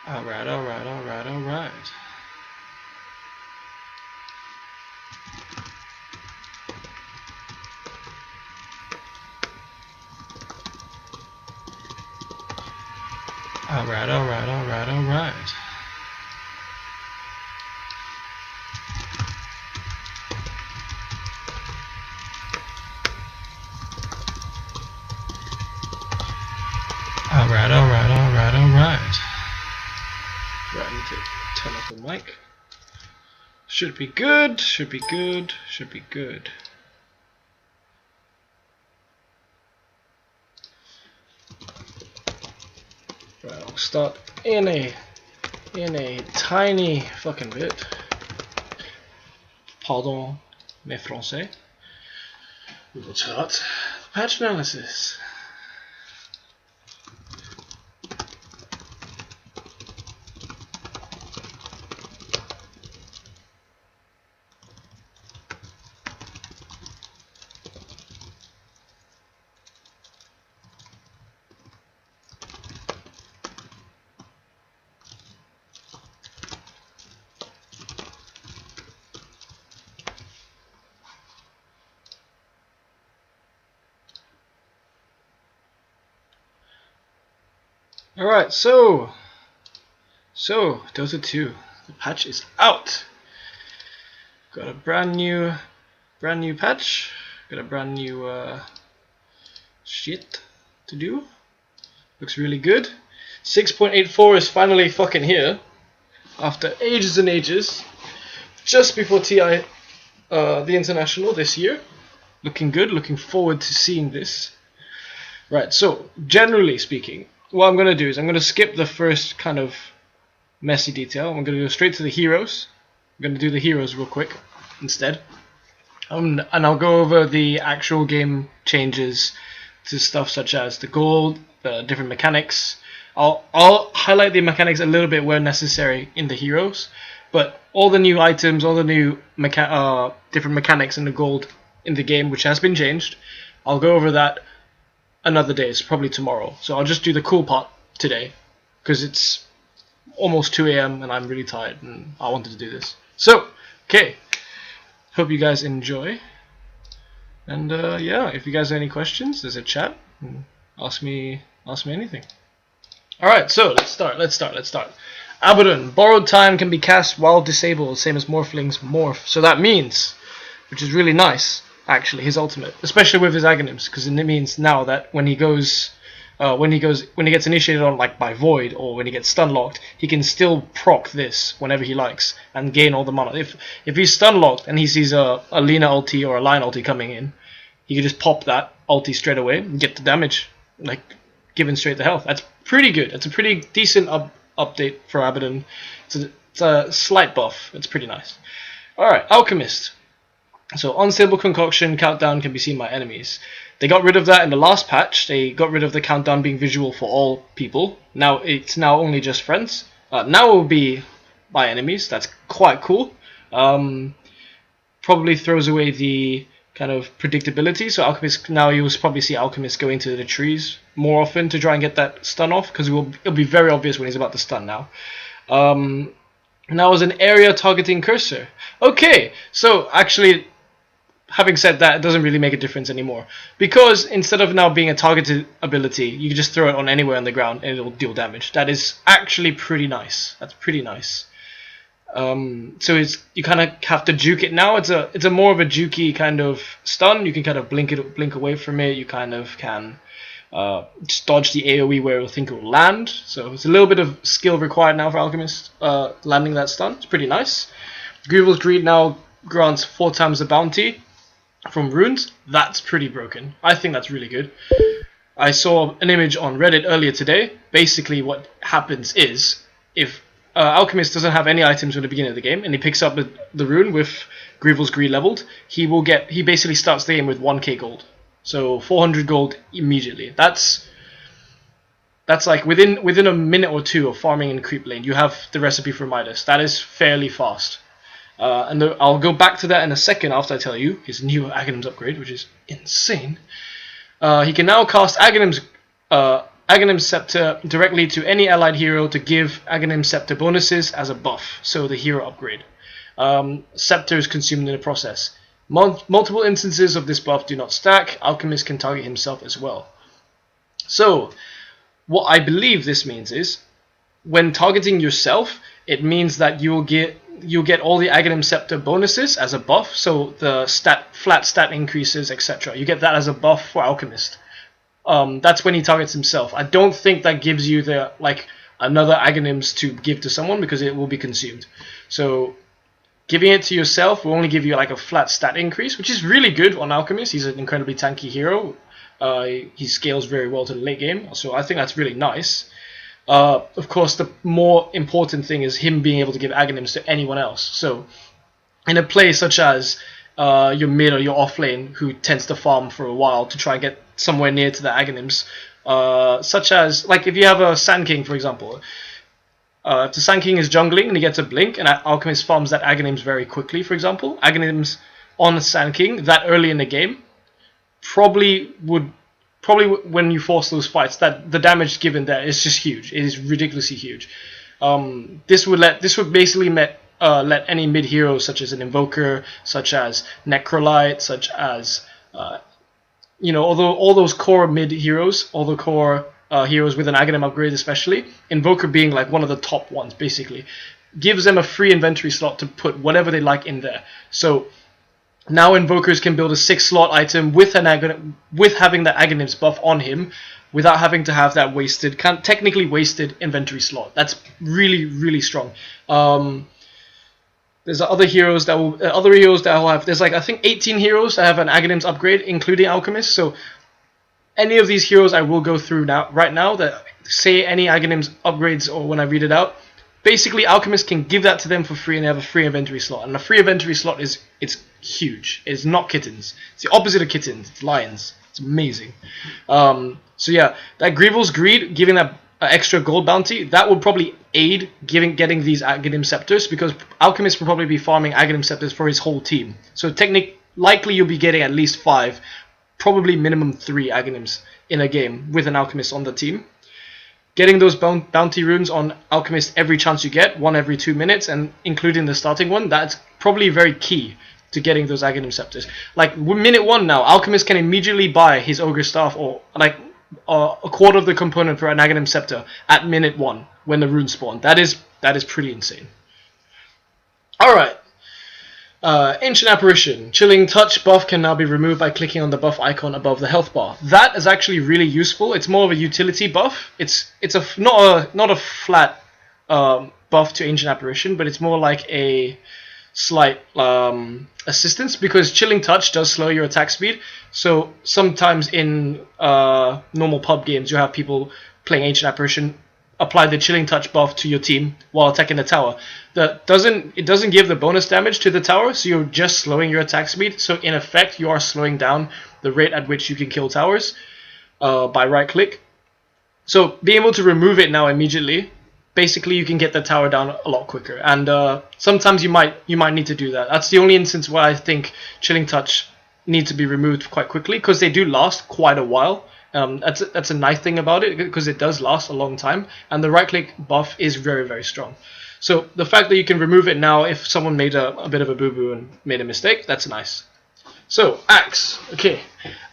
Alright, alright, alright, alright. Alright, alright, alright, alright. Alright, alright, alright, alright. Right, I need to turn off the mic. Should be good, should be good, should be good. Right, I'll start in a tiny fucking bit. Pardon mes français. We will start the patch analysis. Alright, so Dota 2, the patch is out. Got a brand new patch. Got a brand new shit to do. Looks really good. 6.84 is finally fucking here. After ages and ages. Just before TI, the International this year. Looking good, looking forward to seeing this. Right, so generally speaking, what I'm going to do is I'm going to skip the first kind of messy detail. I'm going to go straight to the heroes. I'm going to do the heroes real quick instead. And I'll go over the actual game changes to stuff such as the gold, the different mechanics. I'll highlight the mechanics a little bit where necessary in the heroes. But all the new items, all the new different mechanics in the gold in the game, which has been changed, I'll go over that another day. It's probably tomorrow. So I'll just do the cool part today because it's almost 2 a.m. and I'm really tired and I wanted to do this. So, okay. Hope you guys enjoy. And yeah, if you guys have any questions, there's a chat. Ask me anything. Alright, so let's start. Abaddon. Borrowed time can be cast while disabled, same as Morphling's Morph. So that means, which is really nice, actually, his ultimate, especially with his Aghanims, because it means now that when he gets initiated on like by Void or when he gets stun locked, he can still proc this whenever he likes and gain all the mana. If he's stun locked and he sees a Lina ulti or a Lion ulti coming in, he can just pop that ulti straight away and get the damage, like given straight to health. That's pretty good. It's a pretty decent update for Abaddon. It's a slight buff. It's pretty nice. Alright, Alchemist. So unstable concoction countdown can be seen by enemies. They got rid of that in the last patch. They got rid of the countdown being visual for all people. Now it's now only just friends. Now it will be by enemies. That's quite cool. Probably throws away the kind of predictability. So Alchemist, now you'll probably see Alchemist go into the trees more often to try and get that stun off, because it'll be very obvious when he's about to stun now. Now as an area targeting cursor. Okay, so actually, having said that, it doesn't really make a difference anymore, because instead of now being a targeted ability, you can just throw it on anywhere on the ground and it'll deal damage. That is actually pretty nice. That's pretty nice. So you kind of have to juke it now. It's a more of a jukey kind of stun. You can kind of blink away from it. You kind of can just dodge the AoE where you think it will land. So it's a little bit of skill required now for Alchemist landing that stun. It's pretty nice. Grievel's Greed now grants 4 times the bounty from runes. That's pretty broken. I think that's really good. I saw an image on Reddit earlier today. Basically what happens is, if Alchemist doesn't have any items at the beginning of the game and he picks up the rune with Grievel's Greed leveled, he basically starts the game with 1k gold. So 400 gold immediately. That's like within a minute or two of farming in creep lane, you have the recipe for Midas. That is fairly fast. And I'll go back to that in a second after I tell you his new Aghanims upgrade, which is insane. He can now cast Aghanims Aghanim Scepter directly to any allied hero to give Aghanim Scepter bonuses as a buff, so the hero upgrade. Scepter is consumed in the process. Multiple instances of this buff do not stack. Alchemist can target himself as well. So, what I believe this means is, when targeting yourself, it means that you'll get all the Aghanim Scepter bonuses as a buff, so the flat stat increases, etc. You get that as a buff for Alchemist. That's when he targets himself. I don't think that gives you the another Aghanims to give to someone, because it will be consumed. So giving it to yourself will only give you like a flat stat increase, which is really good on Alchemist. He's an incredibly tanky hero. He scales very well to the late game, so I think that's really nice. Of course, the more important thing is him being able to give Aghanims to anyone else. So in a play such as your mid or your off lane, who tends to farm for a while to try and get somewhere near to the Aghanims, such as, like, if you have a Sand King, for example, if the Sand King is jungling and he gets a blink and Alchemist farms that Aghanims very quickly, for example, Aghanims on Sand King that early in the game, probably when you force those fights, that the damage given there is just huge. It is ridiculously huge. This would basically let any mid hero, such as an Invoker, such as Necrolite, such as although all those core mid heroes, all the core heroes with an Aghanim upgrade especially, Invoker being like one of the top ones, basically, gives them a free inventory slot to put whatever they like in there. So now Invokers can build a 6-slot item with having that Aghanim's buff on him, without having to have that technically wasted inventory slot. That's really, really strong. There's other heroes that will have. There's I think 18 heroes that have an Aghanim's upgrade, including Alchemist. So any of these heroes I will go through right now that say any Aghanim's upgrades, or when I read it out, basically Alchemist can give that to them for free and they have a free inventory slot. And a free inventory slot it's huge. It's not kittens. It's the opposite of kittens. It's lions. It's amazing. So yeah, that Greevil's Greed, giving that extra gold bounty, that would probably aid getting these Aghanim Scepters, because Alchemist will probably be farming Aghanim Scepters for his whole team. So likely you'll be getting at least 5, probably minimum 3 Aghanims in a game with an Alchemist on the team. Getting those bounty runes on Alchemist every chance you get, 1 every 2 minutes, and including the starting one, that's probably very key to getting those Aghanim Scepters. Like, minute 1 now, Alchemist can immediately buy his Ogre Staff, or a quarter of the component for an Aghanim Scepter at minute 1 when the runes spawn. That is pretty insane. Alright. Ancient Apparition. Chilling Touch buff can now be removed by clicking on the buff icon above the health bar. That is actually really useful. It's more of a utility buff. It's not a flat buff to Ancient Apparition, but it's more like a slight assistance, because Chilling Touch does slow your attack speed. So sometimes in normal pub games, you have people playing Ancient Apparition apply the Chilling Touch buff to your team while attacking the tower. It doesn't give the bonus damage to the tower, so you're just slowing your attack speed. So in effect, you are slowing down the rate at which you can kill towers by right click. So being able to remove it now immediately, basically you can get the tower down a lot quicker. And sometimes you might need to do that. That's the only instance where I think Chilling Touch need to be removed quite quickly, because they do last quite a while. That's a nice thing about it, because it does last a long time, and the right click buff is very, very strong. So the fact that you can remove it now if someone made a bit of a boo-boo and made a mistake, that's nice. So Axe. Okay,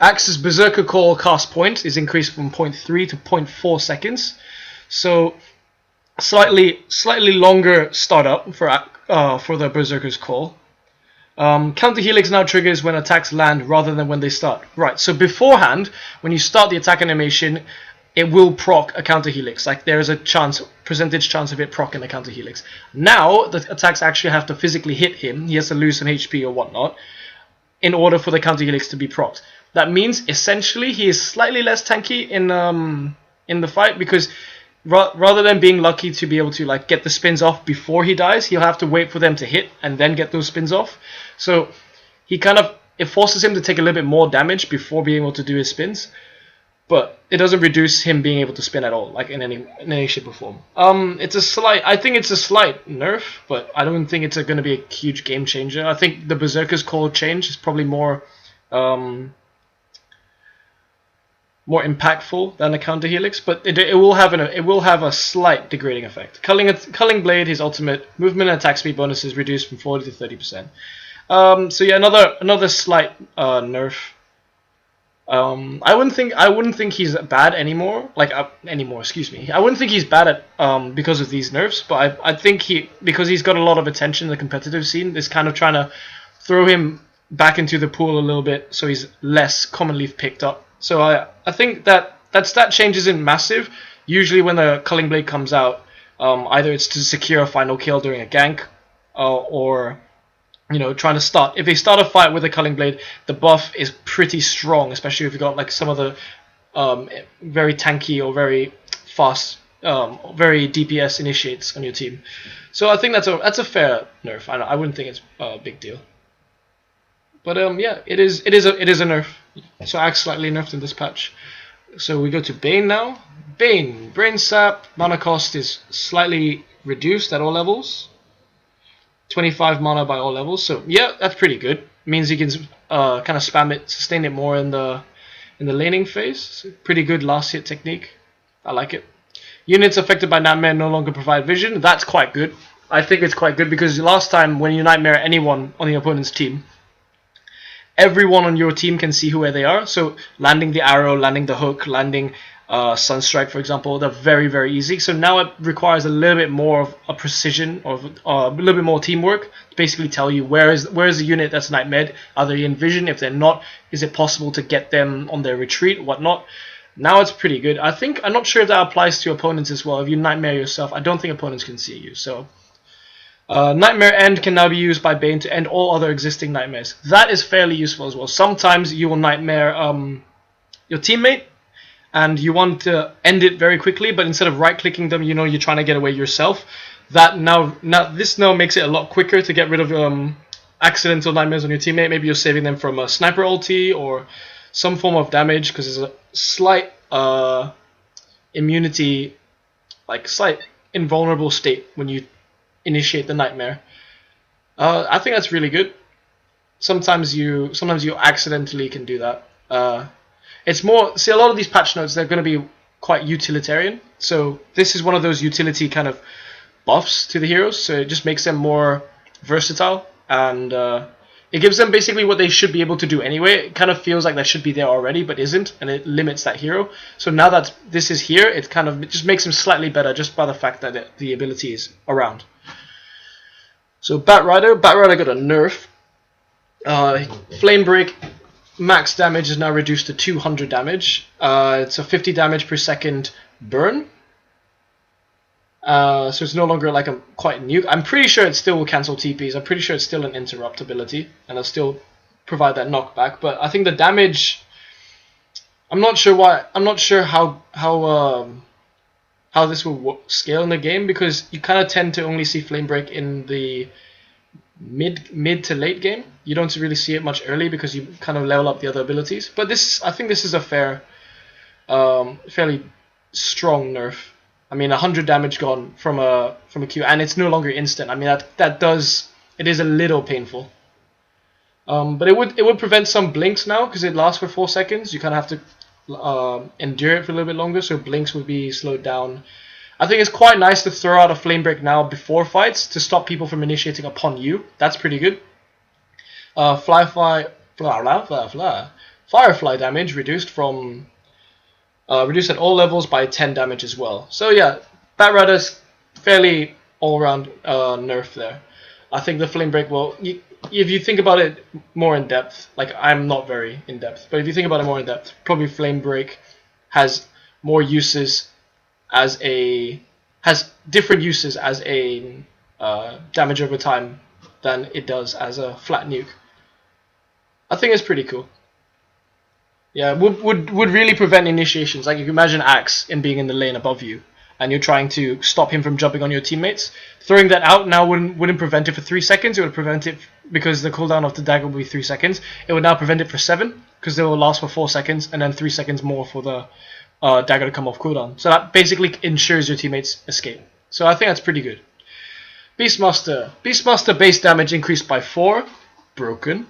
Axe's Berserker Call cast point is increased from 0.3 to 0.4 seconds. So slightly longer startup for the Berserker's Call. Counter Helix now triggers when attacks land rather than when they start. Right, so beforehand, when you start the attack animation, it will proc a Counter Helix. Like, there is a percentage chance of it proccing a Counter Helix. Now, the attacks actually have to physically hit him. He has to lose some HP or whatnot in order for the Counter Helix to be procced. That means, essentially, he is slightly less tanky in the fight, because rather than being lucky to be able to get the spins off before he dies, he'll have to wait for them to hit and then get those spins off. So it forces him to take a little bit more damage before being able to do his spins, but it doesn't reduce him being able to spin at all, like in any shape or form. I think it's a slight nerf, but I don't think it's going to be a huge game changer. I think the Berserker's Call change is probably more more impactful than a counter helix, but it will have a slight degrading effect. Culling Blade, his ultimate movement and attack speed bonus is reduced from 40 to 30%. So yeah, another slight nerf. I wouldn't think he's bad anymore. Excuse me. I wouldn't think he's bad at because of these nerfs, but I think because he's got a lot of attention in the competitive scene, is kind of trying to throw him back into the pool a little bit, so he's less commonly picked up. So I think that stat change isn't massive. Usually when the Culling Blade comes out, either it's to secure a final kill during a gank, or trying to start. If they start a fight with a Culling Blade, the buff is pretty strong, especially if you've got like some of the very tanky or very fast, very DPS initiates on your team. So I think that's a fair nerf. I wouldn't think it's a big deal. But yeah, it is a nerf. So Axe slightly nerfed in this patch. So we go to Bane now. Bane, Brain Sap, mana cost is slightly reduced at all levels. 25 mana by all levels. So yeah, that's pretty good. Means you can kind of spam it, sustain it more in the laning phase. So pretty good last hit technique. I like it. Units affected by Nightmare no longer provide vision. That's quite good. I think it's quite good because last time when you Nightmare anyone on the opponent's team, everyone on your team can see where they are. So landing the arrow, landing the hook, landing Sunstrike, for example, they're very, very easy. So now it requires a little bit more of a precision, or a little bit more teamwork to basically tell you where is the unit that's Nightmared. Are they in vision? If they're not, is it possible to get them on their retreat, whatnot? Now it's pretty good. I'm not sure if that applies to opponents as well. If you Nightmare yourself, I don't think opponents can see you. So Nightmare End can now be used by Bane to end all other existing nightmares. That is fairly useful as well. Sometimes you will Nightmare your teammate, and you want to end it very quickly, but instead of right-clicking them, you're trying to get away yourself. This now makes it a lot quicker to get rid of accidental nightmares on your teammate. Maybe you're saving them from a sniper ulti or some form of damage, because there's a slight immunity, like slight invulnerable state when you initiate the nightmare. I think that's really good. Sometimes you accidentally can do that. It's more, a lot of these patch notes, they're going to be quite utilitarian. So this is one of those utility kind of buffs to the heroes. So it just makes them more versatile, and it gives them basically what they should be able to do anyway. It kind of feels like that should be there already, but isn't, and it limits that hero. So now that this is here, it just makes him slightly better just by the fact that the ability is around. So Batrider got a nerf. Flame Break max damage is now reduced to 200 damage. It's a 50 damage per second burn. So it's no longer like a quite nuke. I'm pretty sure it still will cancel TPs. I'm pretty sure it's still an interrupt ability, and it'll still provide that knockback. But I think the damage, I'm not sure why. I'm not sure how this will scale in the game, because you kind of tend to only see Flame Break in the mid to late game. You don't really see it much early because you kind of level up the other abilities. But I think this is a fairly strong nerf. I mean, 100 damage gone from a Q, and it's no longer instant. I mean, it is a little painful. But it would prevent some blinks now, because it lasts for 4 seconds. You kind of have to endure it for a little bit longer, so blinks would be slowed down. I think it's quite nice to throw out a Flame Break now before fights to stop people from initiating upon you. That's pretty good. Firefly damage reduced at all levels by 10 damage as well. So yeah, Batrider's fairly all-round nerf there. I think the Flame Break if you think about it more in depth, like I'm not very in depth, but if you think about it more in depth, probably Flame Break has more uses has different uses as a damage over time than it does as a flat nuke. I think it's pretty cool. Yeah, would really prevent initiations. Like if you imagine Axe being in the lane above you, and you're trying to stop him from jumping on your teammates, throwing that out now wouldn't prevent it for 3 seconds. It would prevent it, because the cooldown of the dagger would be 3 seconds. It would now prevent it for 7, because they will last for 4 seconds, and then 3 seconds more for the dagger to come off cooldown. So that basically ensures your teammates escape. So I think that's pretty good. Beastmaster base damage increased by 4. Broken.